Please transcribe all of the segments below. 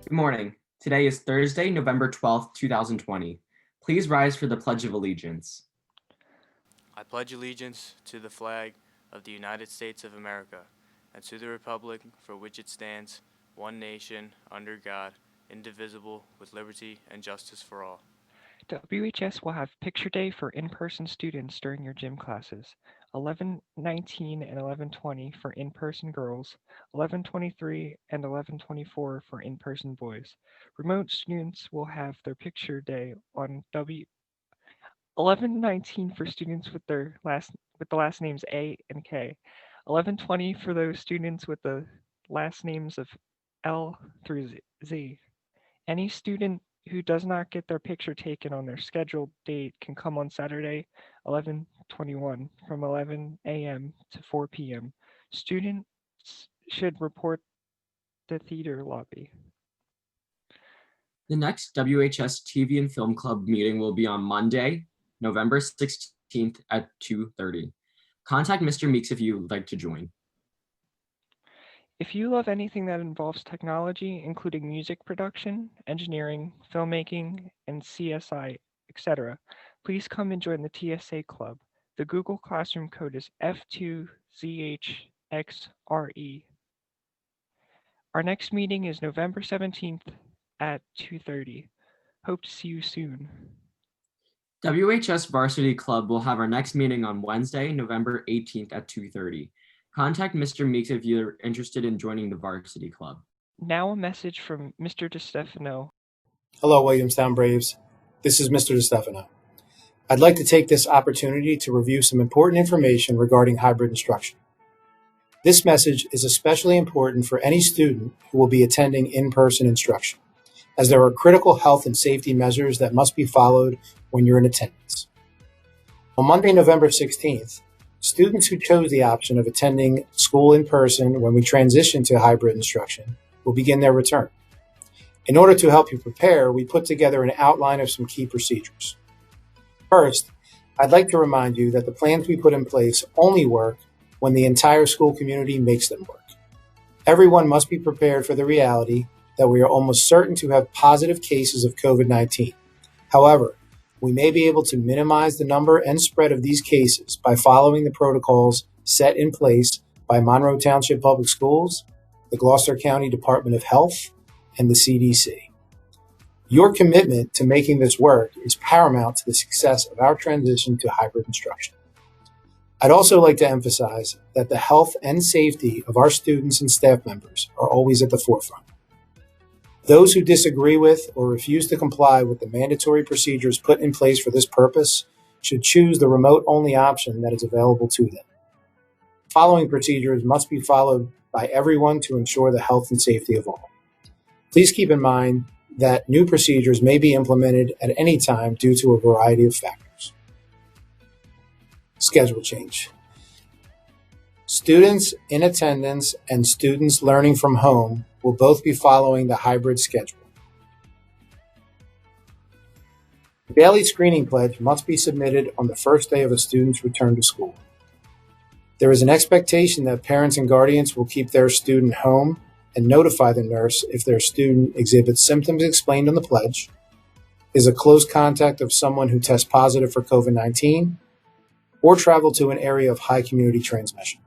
Good morning. Today is Thursday, November 12th, 2020. Please rise for the Pledge of Allegiance. I pledge allegiance to the flag of the United States of America and to the republic for which it stands, one nation, under God, indivisible, with liberty and justice for all. WHS will have picture day for in-person students during your gym classes. 11:19 and 11:20 for in-person girls, 11:23 and 11:24 for in-person boys. Remote students will have their picture day on 11:19 for students with the last names A and K. 11:20 for those students with the last names of L through Z. Any student who does not get their picture taken on their scheduled date can come on Saturday, 11/21 from 11 a.m. to 4 p.m. Students should report the theater lobby. The next WHS TV and Film Club meeting will be on Monday, November 16th at 2:30. Contact Mr. Meeks if you would like to join. If you love anything that involves technology, including music production, engineering, filmmaking, and CSI, etc., please come and join the TSA Club. The Google Classroom code is F2ZHXRE. Our next meeting is November 17th at 2:30. Hope to see you soon. WHS Varsity Club will have our next meeting on Wednesday, November 18th at 2:30. Contact Mr. Meeks if you're interested in joining the Varsity Club. Now a message from Mr. DeStefano. Hello, Williamstown Braves. This is Mr. DeStefano. I'd like to take this opportunity to review some important information regarding hybrid instruction. This message is especially important for any student who will be attending in-person instruction, as there are critical health and safety measures that must be followed when you're in attendance. On Monday, November 16th, students who chose the option of attending school in person when we transition to hybrid instruction will begin their return. In order to help you prepare, we put together an outline of some key procedures. First, I'd like to remind you that the plans we put in place only work when the entire school community makes them work. Everyone must be prepared for the reality that we are almost certain to have positive cases of COVID-19. However, we may be able to minimize the number and spread of these cases by following the protocols set in place by Monroe Township Public Schools, the Gloucester County Department of Health, and the CDC. Your commitment to making this work is paramount to the success of our transition to hybrid instruction. I'd also like to emphasize that the health and safety of our students and staff members are always at the forefront. Those who disagree with or refuse to comply with the mandatory procedures put in place for this purpose should choose the remote-only option that is available to them. Following procedures must be followed by everyone to ensure the health and safety of all. Please keep in mind that new procedures may be implemented at any time due to a variety of factors. Schedule change. Students in attendance and students learning from home will both be following the hybrid schedule. The daily screening pledge must be submitted on the first day of a student's return to school. There is an expectation that parents and guardians will keep their student home and notify the nurse if their student exhibits symptoms explained on the pledge, is a close contact of someone who tests positive for COVID-19, or traveled to an area of high community transmission.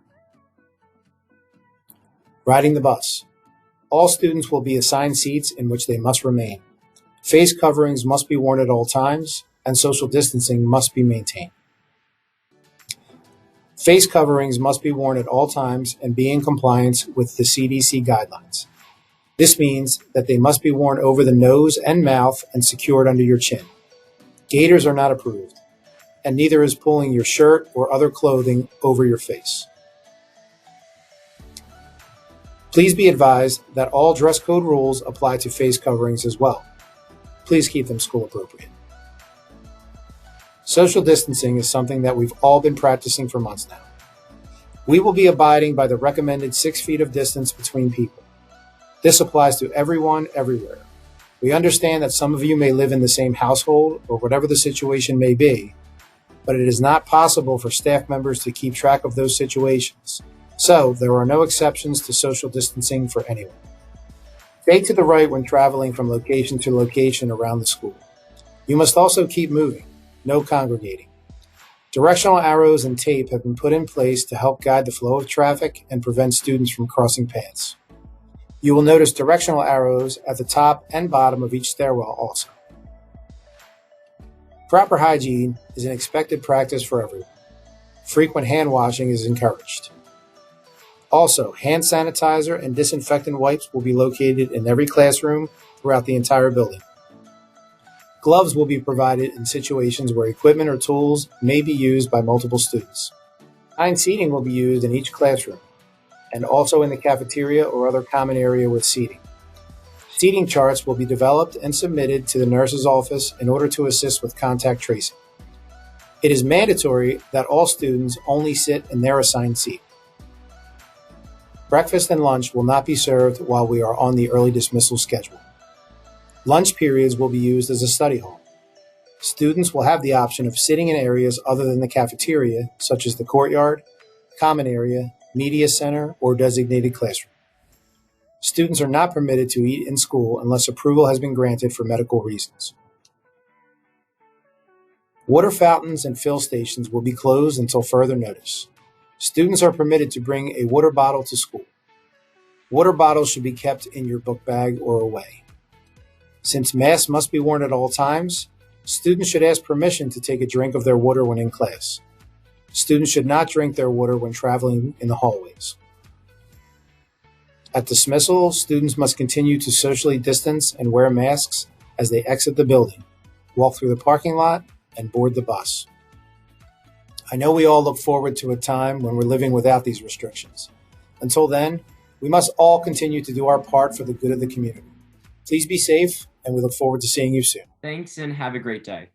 Riding the bus. All students will be assigned seats in which they must remain. Face coverings must be worn at all times, and social distancing must be maintained. Face coverings must be worn at all times and be in compliance with the CDC guidelines. This means that they must be worn over the nose and mouth and secured under your chin. Gaiters are not approved, and neither is pulling your shirt or other clothing over your face. Please be advised that all dress code rules apply to face coverings as well. Please keep them school appropriate. Social distancing is something that we've all been practicing for months now. We will be abiding by the recommended 6 feet of distance between people. This applies to everyone, everywhere. We understand that some of you may live in the same household or whatever the situation may be, but it is not possible for staff members to keep track of those situations. So there are no exceptions to social distancing for anyone. Stay to the right when traveling from location to location around the school. You must also keep moving, no congregating. Directional arrows and tape have been put in place to help guide the flow of traffic and prevent students from crossing paths. You will notice directional arrows at the top and bottom of each stairwell also. Proper hygiene is an expected practice for everyone. Frequent hand washing is encouraged. Also, hand sanitizer and disinfectant wipes will be located in every classroom throughout the entire building. Gloves will be provided in situations where equipment or tools may be used by multiple students. Assigned seating will be used in each classroom and also in the cafeteria or other common area with seating. Seating charts will be developed and submitted to the nurse's office in order to assist with contact tracing. It is mandatory that all students only sit in their assigned seat. Breakfast and lunch will not be served while we are on the early dismissal schedule. Lunch periods will be used as a study hall. Students will have the option of sitting in areas other than the cafeteria, such as the courtyard, common area, media center, or designated classroom. Students are not permitted to eat in school unless approval has been granted for medical reasons. Water fountains and fill stations will be closed until further notice. Students are permitted to bring a water bottle to school. Water bottles should be kept in your book bag or away. Since masks must be worn at all times, students should ask permission to take a drink of their water when in class. Students should not drink their water when traveling in the hallways. At dismissal, students must continue to socially distance and wear masks as they exit the building, walk through the parking lot, and board the bus. I know we all look forward to a time when we're living without these restrictions. Until then, we must all continue to do our part for the good of the community. Please be safe, and we look forward to seeing you soon. Thanks and have a great day.